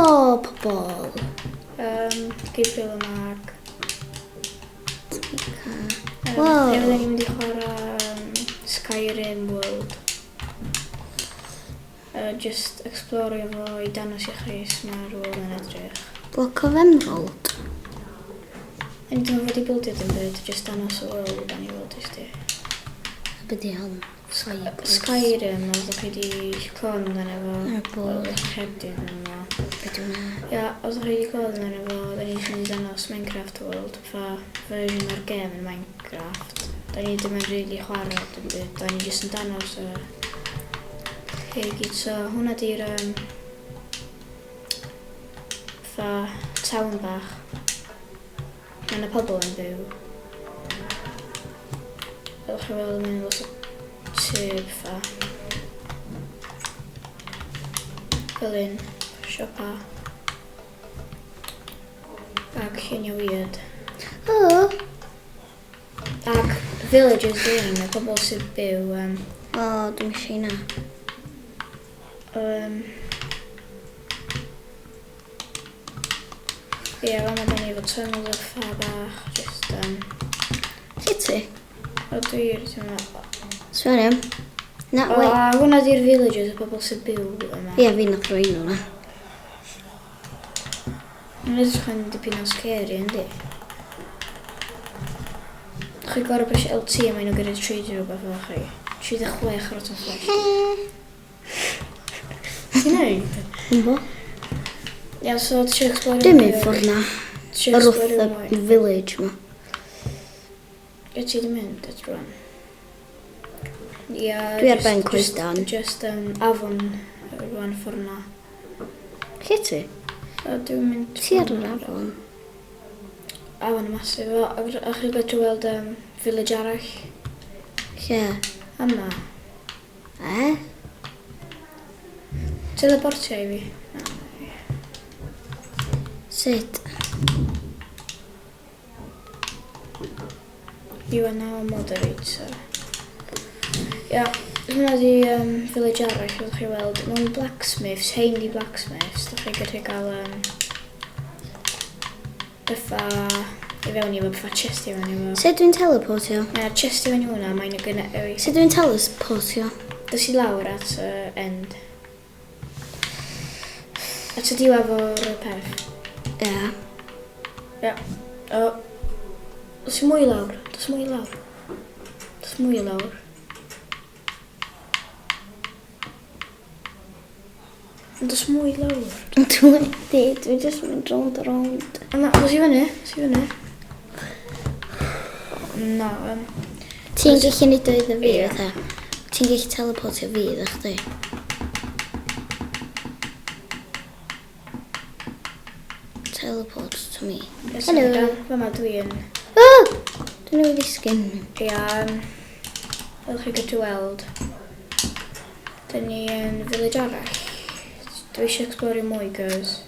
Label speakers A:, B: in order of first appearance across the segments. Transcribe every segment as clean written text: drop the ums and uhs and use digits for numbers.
A: O, pobl.
B: Gabriel yma ac...
A: Tamika.
B: Hefyd ni'n mynd i chwarae Skyrim World. Just explorio fo I danos I chi mae'r world yn edrych.
A: Block of Emerald.
B: Yn dim fod I bildio dim byd, just danos y world a ni weld I sti.
A: Byddi hwn.
B: Skyrim, oedd chi di clon yn efo.
A: Oedd
B: eich hedyn yn efo.
A: Byddi hwnna.
B: Ia, oedd chi di clon yn efo, da ni'n mynd I danos Minecraft World, fa version o'r game yn Minecraft. Da ni ddim yn really chwarae dim byd, da ni jyst yn danos y gyd. So, hwnna di'r fa town bach. Mae yna pobl yn byw. Ydych chi weld yn mynd lot o tyb fa. Fel un, siopa. Ac lluniau weird.
A: O.
B: Ac villages dyn, y pobl sy'n byw.
A: O, dwi'n eisiau hynna.
B: Ie, fan yma ni efo tunnel o ffa bach, just
A: Lle ti?
B: o dwi'r, ti'n meddwl.
A: Swerim. Na,
B: O,
A: wait.
B: a hwnna di'r villages, y pobl sy'n byw yma.
A: Ie, fi nath roi nhw na.
B: Mae'n edrych yn dipyn o scary, yndi? Chi gorau beth LT a mae'n nhw gyda'r trader o beth fel chi. 36 rotten flesh. Ti'n neud?
A: Yn bo?
B: Ia, so ti eisiau explorio
A: Dim yn ffordd na.
B: Ti
A: Yr
B: eisiau
A: wrth
B: explorio
A: y
B: mwy?
A: village ma.
B: Ie, ti di mynd, et rwan. Ia,
A: Dwi ar ben coedan.
B: Just afon rwan ffordd na.
A: Lle ti?
B: So dwi'n mynd...
A: Ti ar yr afon.
B: Afon y masif. A chi gallu weld village arall.
A: Lle?
B: Yma. Teleportio I fi.
A: Sut?
B: You are now a moderator. Ia, hwnna di village arall, ydych chi weld. Mae'n blacksmiths, hein di blacksmiths. Dych chi gallu cael byffa I fewn I fo, byffa chest I fewn I fo.
A: Sut dwi'n teleportio?
B: Mae'r chest I fewn I hwnna, mae'n gynnu...
A: Sut dwi'n teleportio?
B: Dys I lawr at y end. At y diwedd o'r peth.
A: Ie.
B: Ia. O. Dys I mwy lawr. Dys mwy lawr. Dys mwy lawr. Dys mwy lawr.
A: Dwi'n just mynd round a round.
B: Yna, dys I fyny. Dys I fyny. No,
A: Ti'n gallu neud o iddo fi,
B: Ie.
A: fatha? Ti'n gallu teleportio fi, ddech chi? Teleport to me. Hello.
B: Fyma dwi'n...
A: Oh! Dwi'n ei ddisgyn.
B: Ia, ydych chi gallu weld. Dyn ni yn village arall. Dwi eisiau explorio mwy, guys.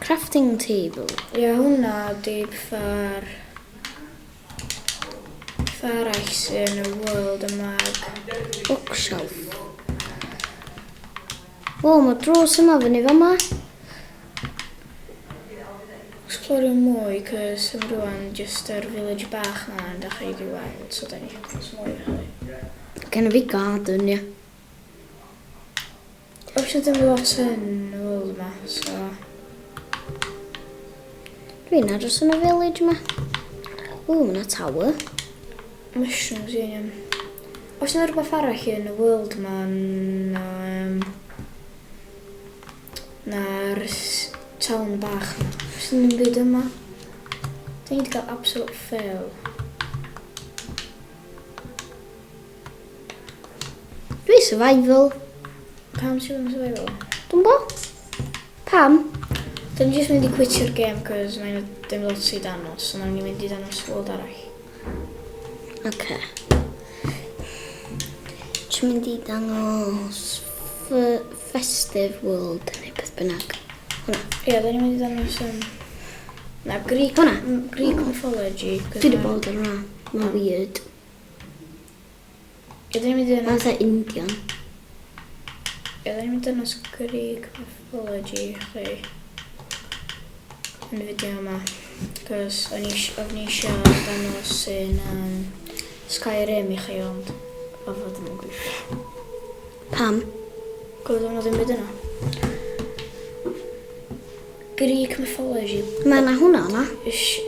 A: Crafting table.
B: Ia, hwnna di byffa'r... byffa arall sy'n y world yma.
A: Bookshelf. O, mae dros yma fyny fama.
B: Explorio mwy, cos yn rwan just yr village bach na yn da chi di weld, so da ni chos mwy o chi.
A: Gen fi garden, ie.
B: Oes na ddim lot yn y world yma, so...
A: Dwi'n aros yn y village yma. O, mae yna tower.
B: Mushrooms, un. Oes na rhywbeth arall yn y world yma na'r town bach na. Oes na ddim byd yma. Da ni wedi cael absolute fail.
A: Dwi survival.
B: Pam sy'n yn survival?
A: Dwi'n bo? Pam?
B: Da ni jyst mynd I quitio'r game cos mae'n dim lot sy'n danos, so na'n ni mynd I danos world arall.
A: Oce. Ti'n mynd I dangos festive world neu beth bynnag. Hwna.
B: Ie, da ni'n mynd I danos na, Greek,
A: Hwnna?
B: Greek mythology.
A: Dwi wedi bod ar hwnna. Mae'n weird.
B: Ie, da ni'n mynd I danos...
A: Mae'n dda Indian.
B: da ni'n mynd dangos Greek mythology i chi. Yn y fideo yma. Cos o'n i eisiau dangos yn Skyrim i chi, ond o fod yn gweithio.
A: Pam?
B: Gwyd o'n ddim byd yna. Greek mythology.
A: Mae yna hwnna yna.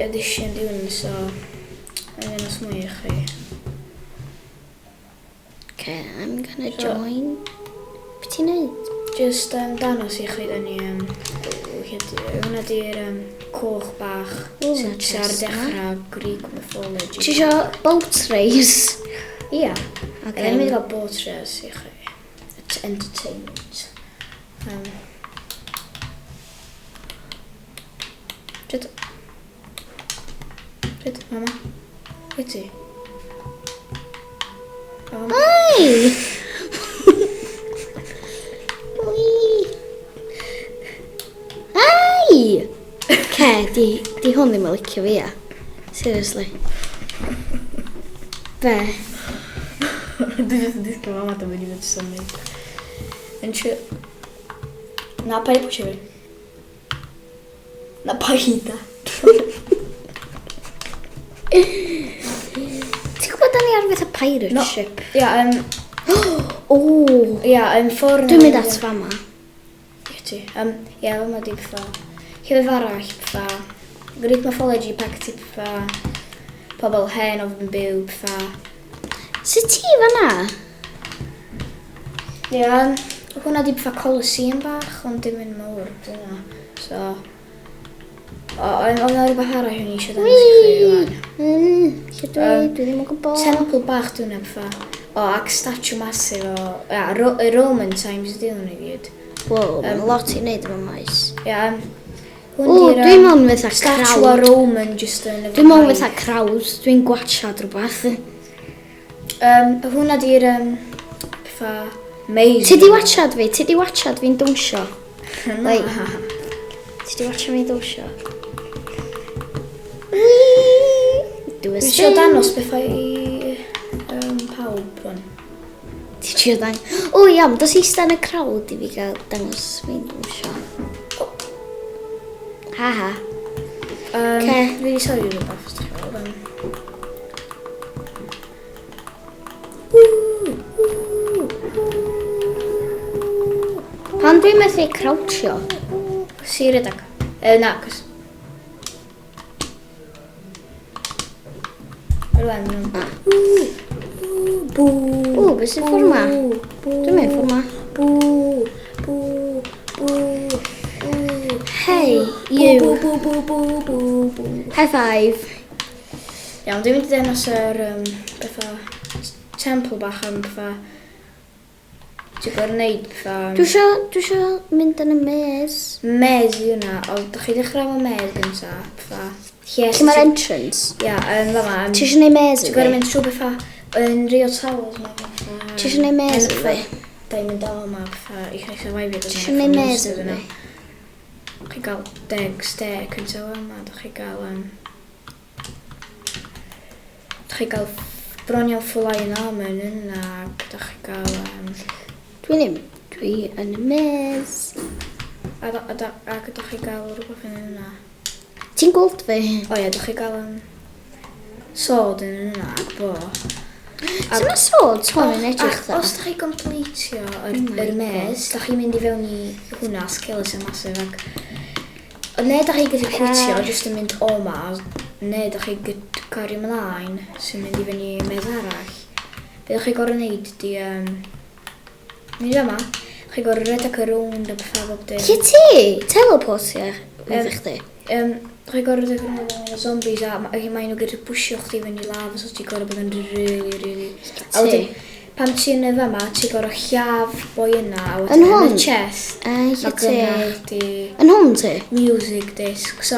B: Edition diwn, so yn dangos mwy i chi.
A: Okay, I'm gonna join. Be ti'n neud?
B: Just dangos i chi da ni, hwnna di'r coch bach sy'n ar dechrau Greek mythology.
A: Ti isio boat race?
B: Ia.
A: Okay.
B: Ni'n mynd i gael boat race i chi. It's entertainment. Pryd, mama? Be ti?
A: Ai! Ai! Ce, di hwn ddim yn licio fi, ia. Seriously. Be?
B: Dwi jyst yn disgwyl mama da mynd i fod symud. Yn siw... Na, pa i pwysio fi. Na, pa i da.
A: Ti'n gwybod da ni ar fath o pirate ship?
B: Ia,
A: O!
B: ia, ffordd...
A: Dwi'n mynd at fama.
B: Ie ti. Ia, fama di bydda. Llyfr arall bydda. Greek mythology pack ti bydda. Pobl hen oedd yn byw bydda.
A: Sut ti fanna?
B: Ia, hwnna di bydda Colosseum bach, ond dim yn mawr dyna. So... Ond yna rhywbeth arall hwn i eisiau dangos i chi rwan.
A: Lle dwi ddim yn gwybod.
B: Temple bach dwi'n efo. Ac statue massive o... Roman times ydi hwn i gyd.
A: Wow, mae'n lot i wneud efo maes.
B: Ia,
A: O, dwi'n mewn fatha
B: statue o
A: crowd.
B: Roman just yn efo
A: Dwi'n mewn fatha crowd. Dwi'n gwachad rhywbeth.
B: Hwna di'r... Fatha... Maze.
A: Ti di watchad fi? Ti di watchad fi'n dawnsio? Like, ti di watchad fi'n dawnsio? Do a
B: Dwi eisiau dangos bethau i pawb hwn.
A: Ti eisiau dangos? O iawn, dos i stan y crowd i fi gael dangos fi'n dawnsio. Haha.
B: Fi wedi sori rhywbeth, os ti'n gweld.
A: Pan dwi'n methu crouchio?
B: Si redag. Na, cos... Rwan. Bw.
A: O, beth sy'n ffordd ma? Dwi'n mynd ffordd ma.
B: Bw.
A: Hey, you.
B: Bw.
A: High five.
B: Iawn, dwi'n mynd i ddangos yr temple bach am bethau. Ti'n gwybod neud bethau...
A: Dwi isio mynd yn y mes.
B: Mes i hwnna, ond dych chi dechrau efo mes gyntaf, bethau.
A: Lle mae'r entrance?
B: Ia, fama.
A: Ti eisiau gwneud mes i
B: Ti'n
A: fi?
B: gwybod mynd trwy bethau yn Rio Towers ma bethau.
A: Ti eisiau gwneud mes i fi?
B: Da i'n mynd o yma bethau, i chi eisiau waifio.
A: Ti eisiau gwneud mes i fi?
B: Dych chi gael 10 steg yn tywa yma, dych chi gael... Dych chi gael bronion ffwlaen armor yna, ac dych chi gael...
A: Dwi yn y mes.
B: Ac ydych chi gael rhywbeth yn yna.
A: Ti'n gweld fi?
B: O ie, ydych chi gael sword yn yna ac bo.
A: Sut mae swords hwn yn edrych dda?
B: Os ydych chi completio yr mes, ydych chi'n mynd i fewn i hwnna, skeleton massive ac... Ne ydych chi gyda completio, jyst yn mynd o ma, ne ydych chi gario mlaen sy'n mynd i fewn i mes arall. Be ydych chi gorau wneud di... Nid yma, chi gorau redeg around a bethau bob dim.
A: Lle ti? Teleportio ydych chi?
B: Chi gorau redeg around o zombies a mae nhw gyda pwysio chdi fyny lava, so ti gorau bod yn really... A wedyn, pan ti'n efo yma, ti gorau lladd boi yna, a wedyn yn y chest.
A: Lle ti?
B: Di
A: Yn hwn ti?
B: music disc. So,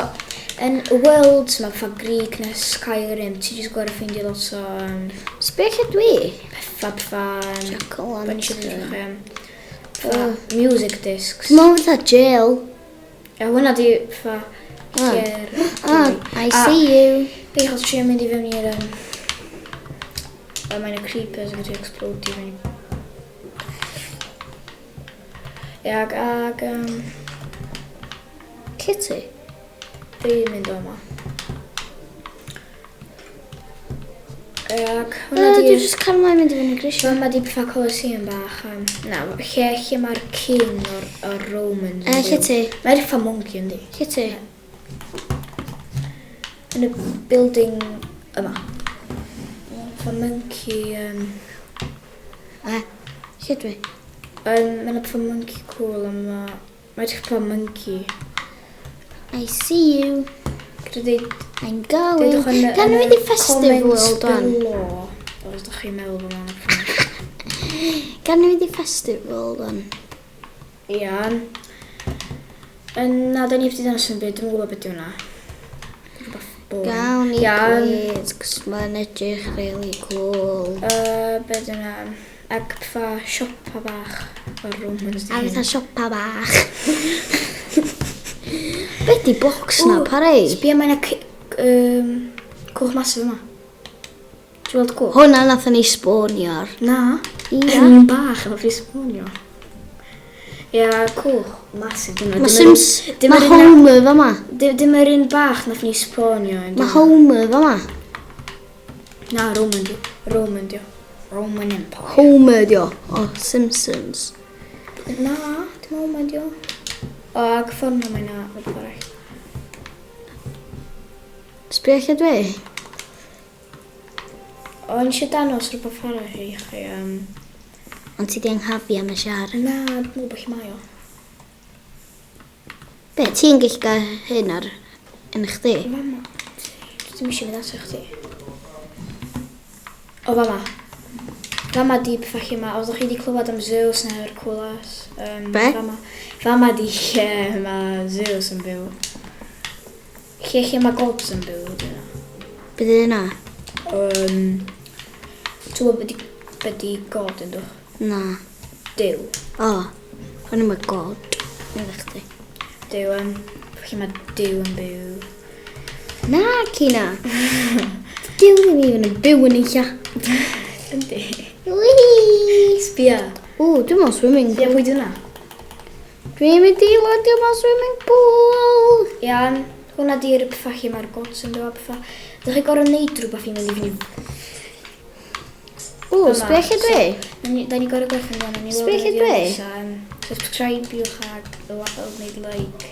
B: yn y worlds yma, fatha Greek na Skyrim, ti jyst gorau ffeindio lot o...
A: Sbeth lle dwi?
B: Bethau...
A: Jack-o'-lantern.
B: Music discs.
A: Mae'n fatha jail.
B: A hwnna di fatha...
A: I see you.
B: Be chos trio mynd i fewn i'r... Mae'n y creepers yn gallu explode i fewn.
A: Kitty?
B: Dwi'n mynd o yma.
A: Dwi'n just cael mlaen mynd i fyny grisio.
B: Fama di fatha Colosseum bach. Lle mae'r king o'r Romans.
A: Kitty.
B: Mae'r fatha monkey yndi.
A: Kitty.
B: Yn y building yma. Fatha monkey...
A: Lle dwi?
B: Mae'n fatha monkey cool yma. Mae'r fatha monkey.
A: I see you.
B: Gyda
A: I'm going. Gan i fynd i Festive World wan.
B: Os ydych chi'n meddwl bod yma'n
A: Gan i fynd i Festive World wan.
B: Ia. Na, da ni wedi dangos yn byd, dwi'n gwybod beth yw hwnna.
A: Gawn i gweud, cos mae'n edrych really cool.
B: Beth yna, ag fa siopa bach o'r Romans.
A: A fatha siopa bach. Be di box na, parei?
B: Sbia mae'n cwch masif yma. Ti'n gweld cwch?
A: Hwna nath ni sbonio'r.
B: Na.
A: Ia.
B: Yn bach efo fi sbonio. Ia, cwch masif yma.
A: Mae Homer fama.
B: Dim yr un bach nath ni sbonio.
A: Mae Homer fama.
B: Na, Roman dio. Roman Empire.
A: Homer dio, o Simpsons.
B: Na, dim Roman dio. O, ag ffordd mae'n na, fod arall.
A: Sbio lle dwi?
B: O, ni eisiau danos rhywbeth arall i chi.
A: Ond ti di anghafu am y siar.
B: Na, dwi'n meddwl bod chi mai o.
A: Be, ti'n gallu gael hyn ar yn chdi?
B: Fama. Dwi'n eisiau fynd ato chdi. O, fama. Fama di bethau chi yma. Os ydych chi wedi clywed am Zeus neu Hercules.
A: Be?
B: Fama di lle mae Zeus yn byw. Lle mae gods yn byw ydy yna.
A: Be di hynna?
B: Ti'n gwybod beth di god yn dwych?
A: Na.
B: Dyw.
A: O, hwn yma god. Nid eich di.
B: Dyw, lle mae dyw yn byw.
A: Na, Cina. Dyw ddim even yn byw yn eich.
B: Yndi.
A: Wii!
B: Sbia.
A: O, dwi'n mewn swimming
B: Sbia
A: pool.
B: pwy di hwnna?
A: Dwi'n mynd i lodio mewn swimming pool.
B: Iawn, hwnna di'r pethau lle mae'r gods yn byw a pethau. Ydych chi gorau neud rhywbeth i mynd i fyny.
A: O, sbio lle dwi?
B: Da ni gorau gwerthu yn fan.
A: Sbio lle dwi?
B: Subscribe i'ch ag neu like.